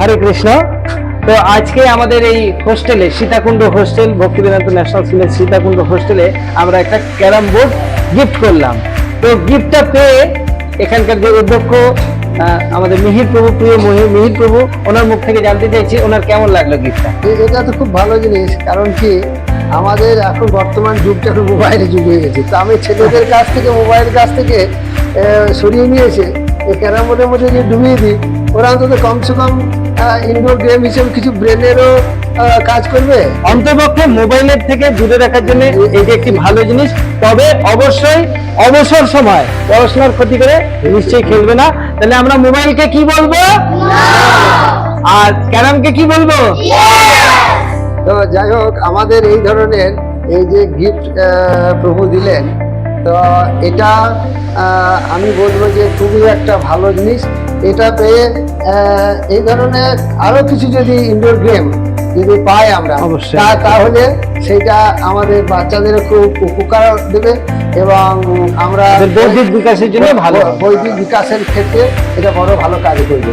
হরে কৃষ্ণ। তো আজকে আমাদের এই হোস্টেলে সীতাকুণ্ড হোস্টেল ভক্তিবেদান্ত ন্যাশনাল স্কুলের সীতাকুণ্ড হোস্টেলে আমরা একটা ক্যারাম বোর্ড গিফট করলাম। তো গিফটটা পেয়ে এখানকার যে অধ্যক্ষ আমাদের মিহির প্রভু, প্রিয় মিহির প্রভু, ওনার মুখ থেকে জানতে চাইছি ওনার কেমন লাগলো গিফটটা। এটা তো খুব ভালো জিনিস, কারণ কি আমাদের এখন বর্তমান যুগটা এখন মোবাইলের যুগ হয়ে গেছে। তো আমি ছেলেদের কাছ থেকে মোবাইলের কাছ থেকে সরিয়ে নিয়ে এসে এই ক্যারাম বোর্ডের মধ্যে যে ডুবিয়ে দিই, ওরা অন্তত কমসে কম ইনডোর গেম হিসেবে কিছু ব্রেনেরও কাজ করবে। অন্তপক্ষে মোবাইলের থেকে দূরে রাখার জন্য এইটা একটি ভালো জিনিস। তবে অবশ্যই অবসর সময় পড়াশোনার ক্ষতি করে নিশ্চয়ই খেলবে না। তাহলে আমরা মোবাইলকে কি বলবো আর ক্যারামকে কি বলবো? তো যাই হোক, আমাদের এই ধরনের এই যে গিফট প্রভু দিলেন, তো এটা আমি বলবো যে খুবই একটা ভালো জিনিস। এটা পেয়ে এই ধরনের আরো কিছু যদি ইনডোর গেম যদি পাই আমরা, অবশ্যই। তাহলে সেটা আমাদের বাচ্চাদের খুব উপকার দেবে এবং আমরা বৌদ্ধিক বিকাশের জন্য ভালো, বৌদ্ধিক বিকাশের ক্ষেত্রে এটা বড় ভালো কাজ করবে।